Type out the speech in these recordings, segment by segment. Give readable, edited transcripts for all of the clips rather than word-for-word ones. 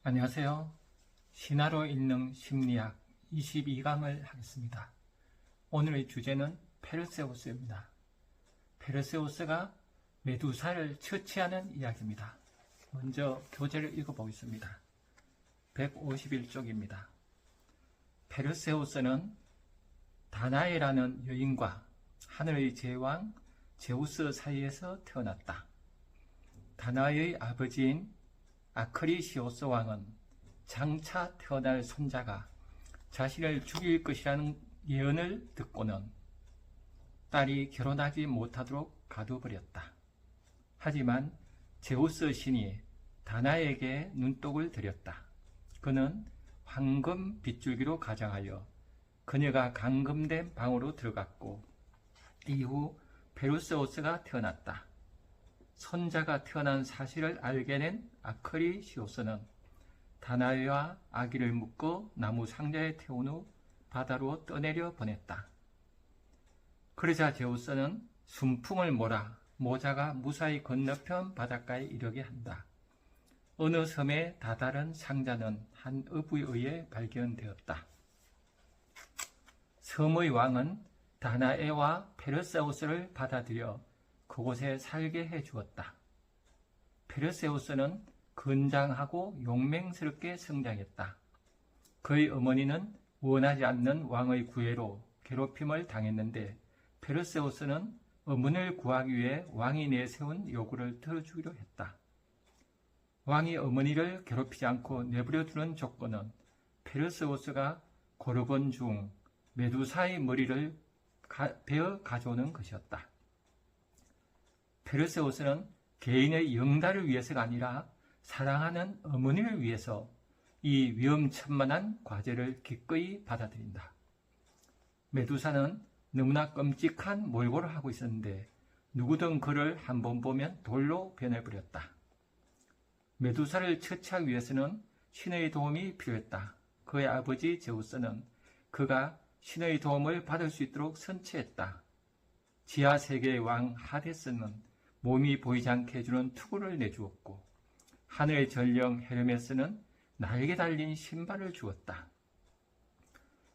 안녕하세요. 신화로 읽는 심리학 22강을 하겠습니다. 오늘의 주제는 페르세우스입니다. 페르세우스가 메두사를 처치하는 이야기입니다. 먼저 교재를 읽어보겠습니다. 151쪽입니다. 페르세우스는 다나에라는 여인과 하늘의 제왕 제우스 사이에서 태어났다. 다나에의 아버지인 아크리시오스 왕은 장차 태어날 손자가 자신을 죽일 것이라는 예언을 듣고는 딸이 결혼하지 못하도록 가둬버렸다. 하지만 제우스 신이 다나에게 눈독을 들였다. 그는 황금 빗줄기로 가장하여 그녀가 감금된 방으로 들어갔고 이후 페르세우스가 태어났다. 손자가 태어난 사실을 알게 된 아크리시오스는 다나에와 아기를 묶어 나무 상자에 태운 후 바다로 떠내려 보냈다. 그러자 제우스는 순풍을 몰아 모자가 무사히 건너편 바닷가에 이르게 한다. 어느 섬의 다다른 상자는 한 어부에 의해 발견되었다. 섬의 왕은 다나에와 페르세우스를 받아들여 그곳에 살게 해주었다. 페르세우스는 건장하고 용맹스럽게 성장했다. 그의 어머니는 원하지 않는 왕의 구애로 괴롭힘을 당했는데 페르세우스는 어머니를 구하기 위해 왕이 내세운 요구를 들어주기로 했다. 왕이 어머니를 괴롭히지 않고 내버려두는 조건은 페르세우스가 고르곤 중 메두사의 머리를 베어 가져오는 것이었다. 페르세우스는 개인의 영달을 위해서가 아니라 사랑하는 어머니를 위해서 이 위험천만한 과제를 기꺼이 받아들인다. 메두사는 너무나 끔찍한 몰골을 하고 있었는데 누구든 그를 한번 보면 돌로 변해버렸다. 메두사를 처치하기 위해서는 신의 도움이 필요했다. 그의 아버지 제우스는 그가 신의 도움을 받을 수 있도록 선처했다. 지하세계의 왕 하데스는 몸이 보이지 않게 해주는 투구를 내주었고 하늘의 전령 헤르메스는 날개 달린 신발을 주었다.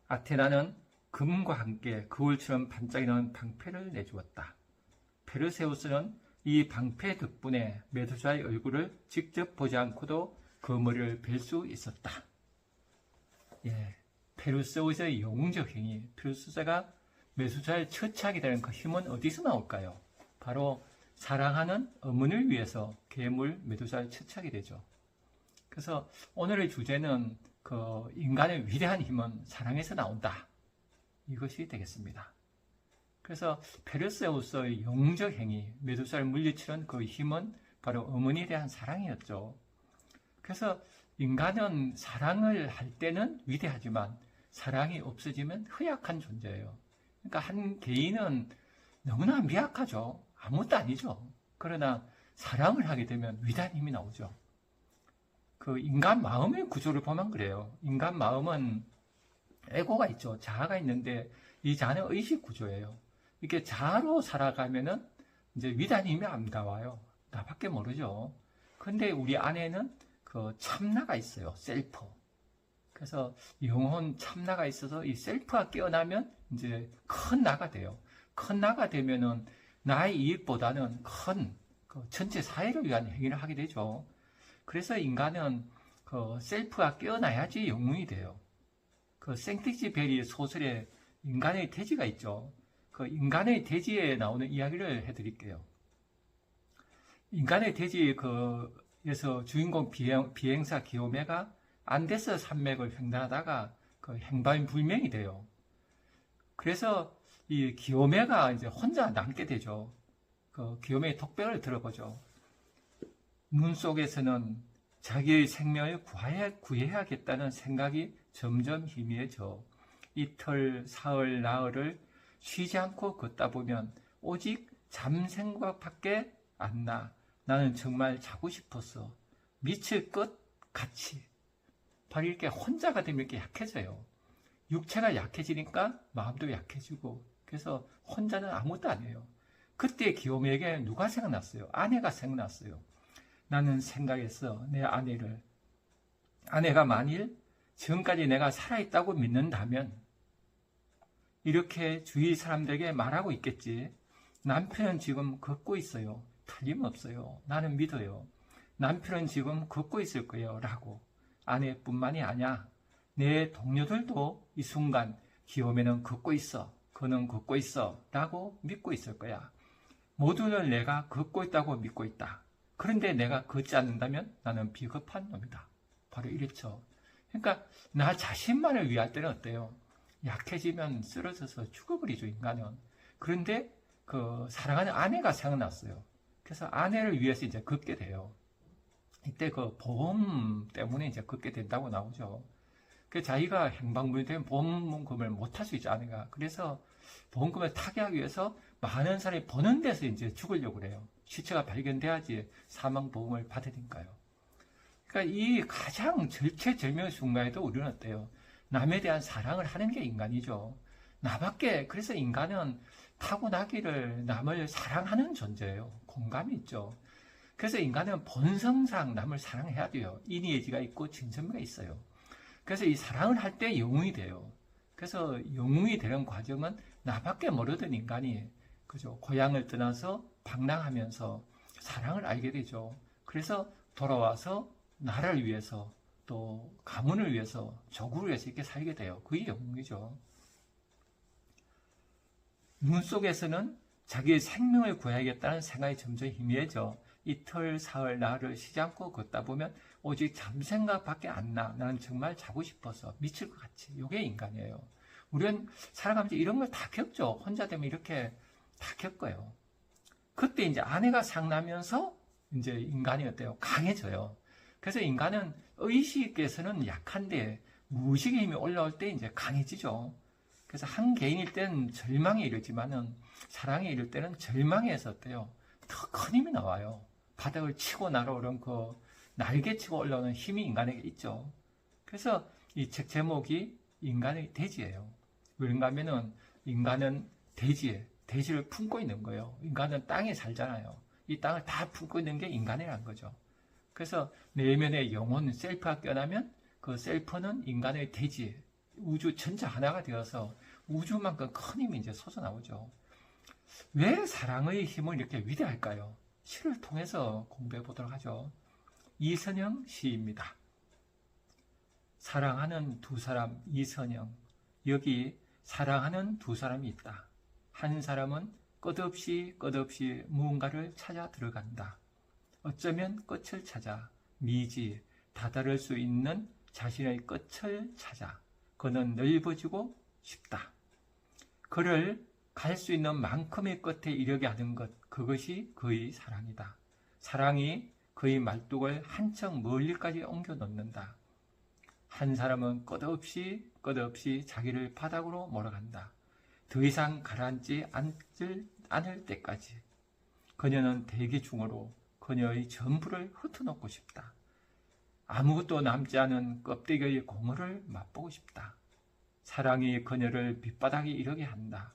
아테나는 금과 함께 거울처럼 반짝이는 방패를 내주었다. 페르세우스는 이 방패 덕분에 메두사의 얼굴을 직접 보지 않고도 그 머리를 벨 수 있었다. 페르세우스의 영웅적 행위, 페르세우스가 메두사를 처치하게 되는 그 힘은 어디서 나올까요? 바로 사랑하는 어머니를 위해서 괴물 메두사를 처치하게 되죠. 그래서 오늘의 주제는 그 인간의 위대한 힘은 사랑에서 나온다. 이것이 되겠습니다. 그래서 페르세우스의 영웅적 행위, 메두사를 물리치는 그 힘은 바로 어머니에 대한 사랑이었죠. 그래서 인간은 사랑을 할 때는 위대하지만 사랑이 없어지면 허약한 존재예요. 그러니까 한 개인은 너무나 미약하죠. 아무것도 아니죠. 그러나 사랑을 하게 되면 위대한 힘이 나오죠. 그 인간 마음의 구조를 보면 그래요. 인간 마음은 에고가 있죠. 자아가 있는데 이 자아는 의식 구조예요. 이렇게 자아로 살아가면은 이제 위대한 힘이 안 나와요. 나밖에 모르죠. 근데 우리 안에는 그 참나가 있어요. 셀프. 그래서 영혼 참나가 있어서 이 셀프가 깨어나면 이제 큰 나가 돼요. 큰 나가 되면은 나의 이익보다는 큰 전체 사회를 위한 행위를 하게 되죠. 그래서 인간은 그 셀프가 깨어나야지 영웅이 돼요. 그 생텍쥐페리 소설에 인간의 대지가 있죠. 그 인간의 대지에 나오는 이야기를 해드릴게요. 인간의 대지에서 주인공 비행사 기요메가 안데스 산맥을 횡단하다가 그 행방불명이 돼요. 그래서 이 기요메가 이제 혼자 남게 되죠. 그 기요메의 톡백을 들어보죠. 눈 속에서는 자기의 생명을 구해야겠다는 생각이 점점 희미해져 이틀, 사흘, 나흘을 쉬지 않고 걷다 보면 오직 잠생각밖에 안 나. 나는 정말 자고 싶었어. 미칠 것 같이. 바로 이렇게 혼자가 되면 이렇게 약해져요. 육체가 약해지니까 마음도 약해지고 그래서 혼자는 아무것도 안 해요. 그때 기요메에게 누가 생각났어요? 아내가 생각났어요. 나는 생각했어. 내 아내를 아내가 만일 지금까지 내가 살아있다고 믿는다면 이렇게 주위 사람들에게 말하고 있겠지. 남편은 지금 걷고 있어요. 틀림없어요. 나는 믿어요. 남편은 지금 걷고 있을 거예요. 라고. 아내뿐만이 아니야. 내 동료들도 이 순간 기욤에는 걷고 있어. 그는 걷고 있어. 라고 믿고 있을 거야. 모두는 내가 걷고 있다고 믿고 있다. 그런데 내가 걷지 않는다면 나는 비겁한 놈이다. 바로 이랬죠. 그러니까 나 자신만을 위할 때는 어때요? 약해지면 쓰러져서 죽어버리죠, 인간은. 그런데 그 사랑하는 아내가 생각났어요. 그래서 아내를 위해서 이제 걷게 돼요. 이때 그 보험 때문에 이제 걷게 된다고 나오죠. 그 자기가 행방불명되면 보험금을 못 할 수 있죠, 아내가. 그래서 보험금을 타개하기 위해서 많은 사람이 버는 데서 이제 죽으려고 그래요. 시체가 발견돼야지 사망보험을 받으니까요. 그러니까 이 가장 절체절명의 순간에도 우리는 어때요? 남에 대한 사랑을 하는 게 인간이죠. 나밖에, 그래서 인간은 타고나기를 남을 사랑하는 존재예요. 공감이 있죠. 그래서 인간은 본성상 남을 사랑해야 돼요. 인의의지가 있고 진선미가 있어요. 그래서 이 사랑을 할 때 영웅이 돼요. 그래서 영웅이 되는 과정은 나밖에 모르던 인간이 그죠? 고향을 떠나서 방랑하면서 사랑을 알게 되죠. 그래서 돌아와서 나라를 위해서 또 가문을 위해서 조국을 위해서 이렇게 살게 돼요. 그게 영웅이죠. 눈 속에서는 자기의 생명을 구해야겠다는 생각이 점점 희미해져. 이틀, 사흘, 나흘을 쉬지 않고 걷다 보면 오직 잠생각밖에 안 나. 나는 정말 자고 싶어서 미칠 것 같지. 이게 인간이에요. 우리는 살아가면서 이런 걸 다 겪죠. 혼자 되면 이렇게 다 겪어요. 그때 이제 아내가 생나면서 이제 인간이 어때요? 강해져요. 그래서 인간은 의식에서는 약한데 무의식의 힘이 올라올 때 이제 강해지죠. 그래서 한 개인일 때는 절망에 이르지만은 사랑에 이를 때는 절망에서 어때요? 더 큰 힘이 나와요. 바닥을 치고 날아오른 그 날개 치고 올라오는 힘이 인간에게 있죠. 그래서 이 책 제목이 인간의 대지예요. 왜인가 하면은 인간은 대지를 품고 있는 거예요. 인간은 땅에 살잖아요. 이 땅을 다 품고 있는 게 인간이라는 거죠. 그래서 내면의 영혼, 셀프가 깨어나면 그 셀프는 인간의 대지, 우주 전체 하나가 되어서 우주만큼 큰 힘이 이제 솟아나오죠. 왜 사랑의 힘을 이렇게 위대할까요? 시를 통해서 공부해 보도록 하죠. 이선영 시입니다. 사랑하는 두 사람, 이선영. 여기 사랑하는 두 사람이 있다. 한 사람은 끝없이 무언가를 찾아 들어간다. 어쩌면 끝을 찾아 미지, 다다를 수 있는 자신의 끝을 찾아 그는 넓어지고 싶다. 그를 갈 수 있는 만큼의 끝에 이르게 하는 것, 그것이 그의 사랑이다. 사랑이 그의 말뚝을 한층 멀리까지 옮겨 놓는다. 한 사람은 끝없이 자기를 바닥으로 몰아간다. 더 이상 가라앉지 않을 때까지. 그녀는 대기 중으로 그녀의 전부를 흩어놓고 싶다. 아무것도 남지 않은 껍데기의 공허를 맛보고 싶다. 사랑이 그녀를 밑바닥에 이르게 한다.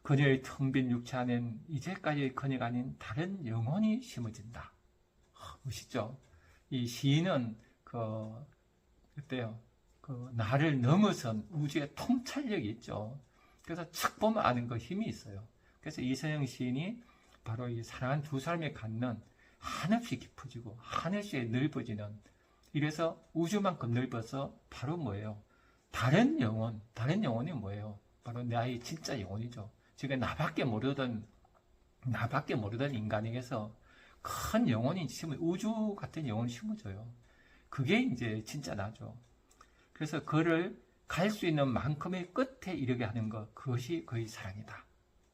그녀의 텅 빈 육체 안엔 이제까지 그녀가 아닌 다른 영혼이 심어진다. 멋있죠? 이 시인은 그때요. 나를 넘어선 우주의 통찰력이 있죠. 그래서 착 보면 아는 그 힘이 있어요. 그래서 이선영 시인이 바로 이 사랑한 두 사람이 갖는 한없이 깊어지고 하늘씩 넓어지는, 이래서 우주만큼 넓어서 바로 뭐예요? 다른 영혼이 뭐예요? 바로 나의 진짜 영혼이죠. 지금 나밖에 모르던 인간에게서 큰 영혼이 우주 같은 영혼이 심어져요. 그게 이제 진짜 나죠. 그래서 그를 갈 수 있는 만큼의 끝에 이르게 하는 것, 그것이 그의 사랑이다.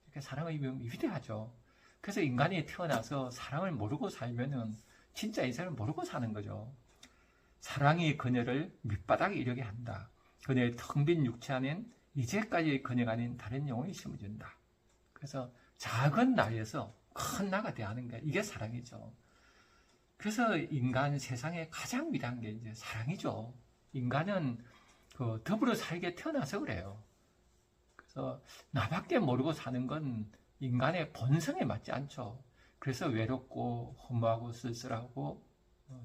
이렇게 사랑의 위대하죠. 그래서 인간이 태어나서 사랑을 모르고 살면은 진짜 인생을 모르고 사는 거죠. 사랑이 그녀를 밑바닥에 이르게 한다. 그녀의 텅 빈 육체 안엔 이제까지 그녀가 아닌 다른 영혼이 심어진다. 그래서 작은 나에서 큰 나가 대하는 게 이게 사랑이죠. 그래서 인간 세상에 가장 위대한 게 이제 사랑이죠. 인간은 더불어 살게 태어나서 그래요. 그래서 나밖에 모르고 사는 건 인간의 본성에 맞지 않죠. 그래서 외롭고 허무하고 쓸쓸하고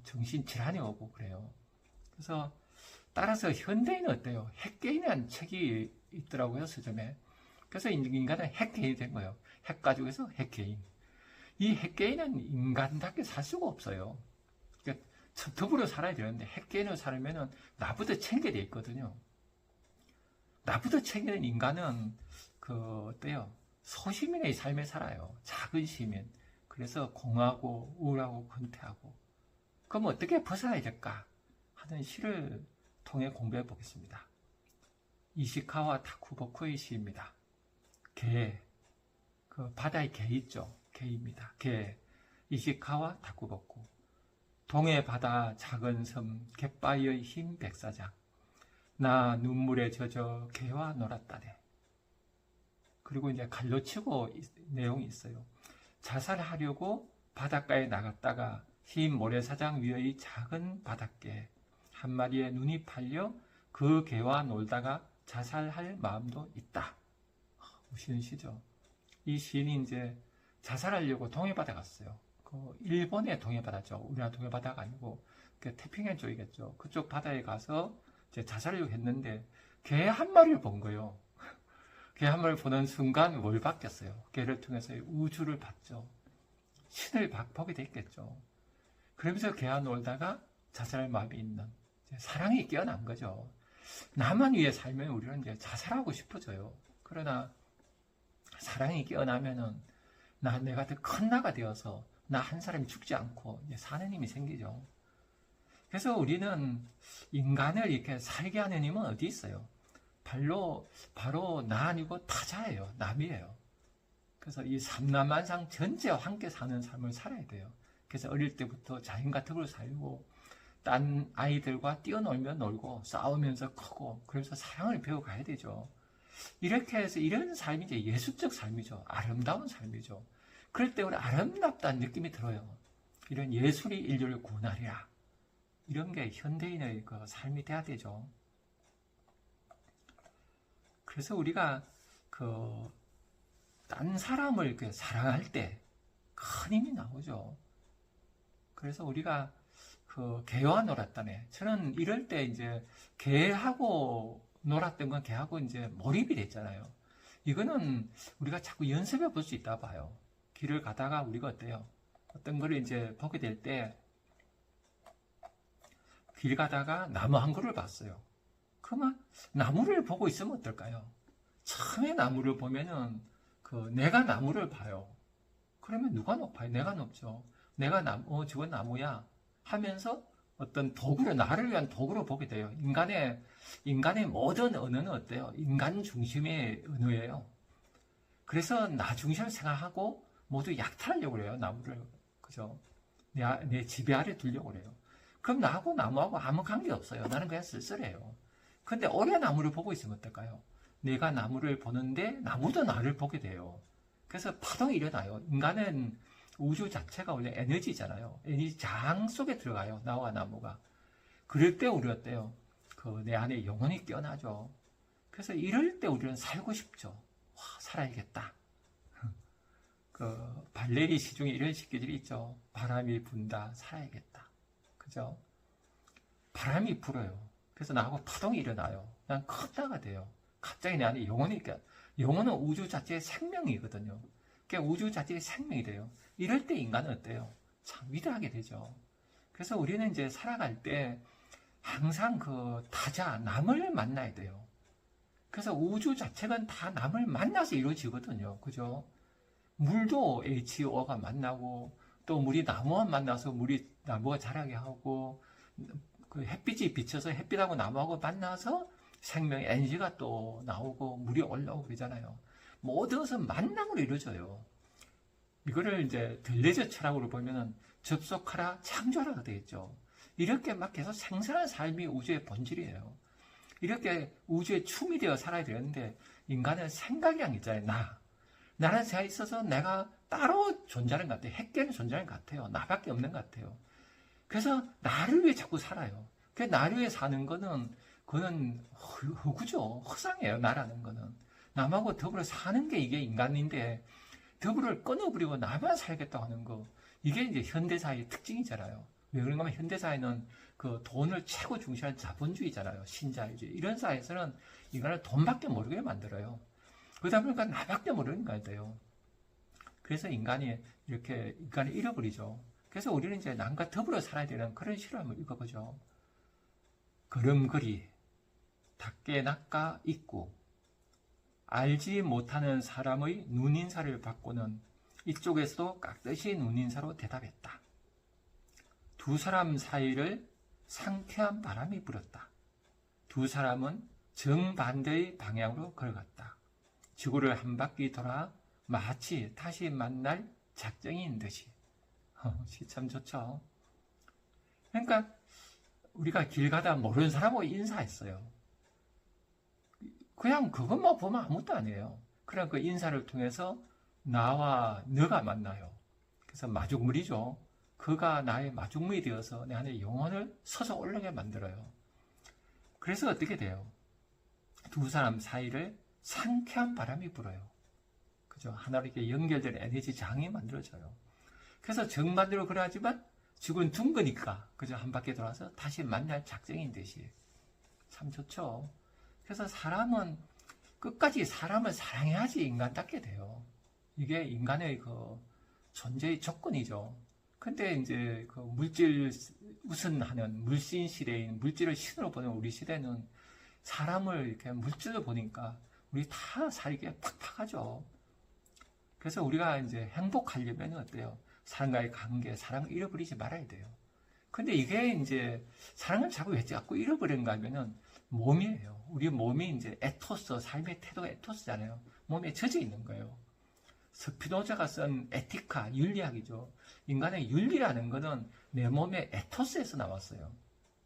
정신 질환이 오고 그래요. 그래서 따라서 현대인은 어때요? 핵개인이라는 책이 있더라고요, 서점에. 그래서 인간은 핵개인이 된 거예요. 핵 가지고 해서 핵개인. 이 핵개인은 인간답게 살 수가 없어요. 그러니까 더불어 살아야 되는데 핵개인으로 살면은 나부터 챙겨야 있거든요. 나부터 챙기는 인간은 어때요? 소시민의 삶을 살아요. 작은 시민. 그래서 공하고 우울하고 권태하고. 그럼 어떻게 벗어나야 될까 하는 시를 통해 공부해 보겠습니다. 이시카와 타쿠보쿠의 시입니다. 개, 바다의 개 있죠. 개입니다. 개, 이시카와 타쿠보쿠. 동해 바다 작은 섬 갯바위의 흰 백사장. 나 눈물에 젖어 개와 놀았다네. 그리고 이제 갈로치고 내용이 있어요. 자살하려고 바닷가에 나갔다가 흰 모래사장 위의 작은 바닷개 한 마리에 눈이 팔려 그 개와 놀다가 자살할 마음도 있다. 멋있는 시죠. 이 시인이 이제 자살하려고 동해바다 갔어요. 일본의 동해바다죠. 우리나라 동해바다가 아니고 태평양 쪽이겠죠. 그쪽 바다에 가서 이제 자살하려고 했는데 개 한 마리를 본 거예요. 개 한 마리를 보는 순간 뭘 바뀌었어요? 개를 통해서 우주를 봤죠. 신을 보게 됐겠죠. 그러면서 개와 놀다가 자살할 마음이 있는 사랑이 깨어난 거죠. 나만 위해 살면 우리는 이제 자살하고 싶어져요. 그러나 사랑이 깨어나면은 내가 더 큰 나가 되어서 나 한 사람이 죽지 않고 이제 사는 힘이 생기죠. 그래서 우리는 인간을 이렇게 살게 하는 힘은 어디 있어요? 바로 나 아니고 타자예요. 남이에요. 그래서 이 삼남만상 전체와 함께 사는 삶을 살아야 돼요. 그래서 어릴 때부터 자연과 덕으로 살고 딴 아이들과 뛰어놀면 놀고 싸우면서 크고 그래서 사랑을 배워가야 되죠. 이렇게 해서 이런 삶이 이제 예술적 삶이죠. 아름다운 삶이죠. 그럴 때 우리 아름답다는 느낌이 들어요. 이런 예술이 인류를 구원하리라. 이런 게 현대인의 삶이 돼야 되죠. 그래서 우리가 딴 사람을 사랑할 때 큰 힘이 나오죠. 그래서 우리가 개와 놀았다네. 저는 이럴 때 이제 개하고 놀았던 건 개하고 이제 몰입이 됐잖아요. 이거는 우리가 자꾸 연습해 볼 수 있다 봐요. 길을 가다가 우리가 어때요? 어떤 거를 이제 보게 될 때 길 가다가 나무 한 그루를 봤어요. 그러면 나무를 보고 있으면 어떨까요? 처음에 나무를 보면은 내가 나무를 봐요. 그러면 누가 높아요? 내가 높죠. 내가 저건 나무야 하면서 어떤 도구를 나를 위한 도구로 보게 돼요. 인간의 모든 언어는 어때요? 인간 중심의 언어예요. 그래서 나 중심을 생각하고 모두 약탈하려고 그래요. 나무를 그죠? 내 지배 아래 두려고 그래요. 그럼 나하고 나무하고 아무 관계 없어요. 나는 그냥 쓸쓸해요. 근데 오래 나무를 보고 있으면 어떨까요? 내가 나무를 보는데 나무도 나를 보게 돼요. 그래서 파동이 일어나요. 인간은 우주 자체가 원래 에너지잖아요. 에너지 장 속에 들어가요. 나와 나무가. 그럴 때 우리 어때요? 내 안에 영혼이 깨어나죠. 그래서 이럴 때 우리는 살고 싶죠. 와, 살아야겠다. 발레리 시 중에 이런 시기들이 있죠. 바람이 분다, 살아야겠다. 그죠? 바람이 불어요. 그래서 나하고 파동이 일어나요. 난 컸다가 돼요. 갑자기 내 안에 영혼은 우주 자체의 생명이거든요. 그러니까 우주 자체의 생명이 돼요. 이럴 때 인간은 어때요? 참 위대하게 되죠. 그래서 우리는 이제 살아갈 때 항상 타자, 남을 만나야 돼요. 그래서 우주 자체가 다 남을 만나서 이루어지거든요. 그죠? 물도 H2O가 만나고 또 물이 나무와 만나서 물이 나무가 자라게 하고 햇빛이 비쳐서 햇빛하고 나무하고 만나서 생명의 에너지가 또 나오고 물이 올라오고 그러잖아요. 모든 것은 만남으로 이루어져요. 이거를 이제 델레즈 철학으로 보면은 접속하라, 창조하라가 되겠죠. 이렇게 막 계속 생생한 삶이 우주의 본질이에요. 이렇게 우주의 춤이 되어 살아야 되는데 인간은 생각이란 게 있잖아요. 나라는 생각이 있어서 내가 따로 존재하는 것 같아요. 핵계는 존재하는 것 같아요. 나밖에 없는 것 같아요. 그래서 나를 위해 자꾸 살아요. 그 나를 위해 사는 거는 그거는 허구죠. 허상이에요. 나라는 거는. 남하고 더불어 사는 게 이게 인간인데 더불어 끊어버리고 나만 살겠다고 하는 거. 이게 이제 현대사회의 특징이잖아요. 왜 그런가 하면 현대사회는 그 돈을 최고 중시하는 자본주의잖아요. 신자유주의. 이런 사회에서는 인간을 돈밖에 모르게 만들어요. 그러다 보니까 나밖에 모르는 인간이 돼요. 그래서 인간이 이렇게 인간을 잃어버리죠. 그래서 우리는 이제 남과 더불어 살아야 되는 그런 실험을 읽어보죠. 걸음걸이, 닭게 낚아 입구, 알지 못하는 사람의 눈인사를 받고는 이쪽에서도 깍듯이 눈인사로 대답했다. 두 사람 사이를 상쾌한 바람이 불었다. 두 사람은 정반대의 방향으로 걸어갔다. 지구를 한 바퀴 돌아 마치 다시 만날 작정인 듯이. 참 좋죠. 그러니까 우리가 길 가다 모르는 사람하고 인사했어요. 그냥 그것만 보면 아무것도 아니에요. 그럼 그 인사를 통해서 나와 너가 만나요. 그래서 마중물이죠. 그가 나의 마중물이 되어서 내 안에 영혼을 솟아오르게 만들어요. 그래서 어떻게 돼요? 두 사람 사이를 상쾌한 바람이 불어요. 그죠? 하나로 이렇게 연결된 에너지 장이 만들어져요. 그래서 정반대로 그러하지만 지구는 둥그니까 그죠? 한 바퀴 돌아서 다시 만날 작정인 듯이. 참 좋죠. 그래서 사람은 끝까지 사람을 사랑해야지 인간답게 돼요. 이게 인간의 그 존재의 조건이죠. 근데 이제 그 물질 우선하는 물씬 시대인 물질을 신으로 보는 우리 시대는 사람을 이렇게 물질로 보니까 우리 다 살기에 팍팍하죠. 그래서 우리가 이제 행복하려면 어때요? 사람과의 관계, 사랑을 잃어버리지 말아야 돼요. 근데 이게 이제 사랑을 자꾸 왜 자꾸 잃어버리는가 하면은 몸이에요. 우리 몸이 이제 에토스, 삶의 태도가 에토스잖아요. 몸에 젖어 있는 거예요. 스피노자가 쓴 에티카, 윤리학이죠. 인간의 윤리라는 것은 내 몸의 에토스에서 나왔어요.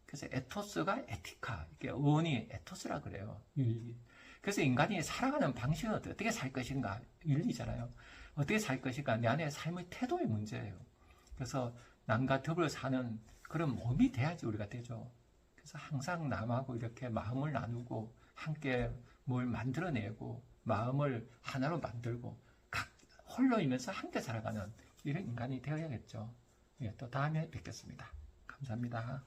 그래서 에토스가 에티카, 이게 어원이 에토스라 그래요. 윤리. 그래서 인간이 살아가는 방식은 어떻게 살 것인가? 윤리잖아요. 어떻게 살 것인가? 내 안에 삶의 태도의 문제예요. 그래서 남과 더불어 사는 그런 몸이 돼야지 우리가 되죠. 그래서 항상 남하고 이렇게 마음을 나누고 함께 뭘 만들어내고 마음을 하나로 만들고 각 홀로이면서 함께 살아가는 이런 인간이 되어야겠죠. 예, 또 다음에 뵙겠습니다. 감사합니다.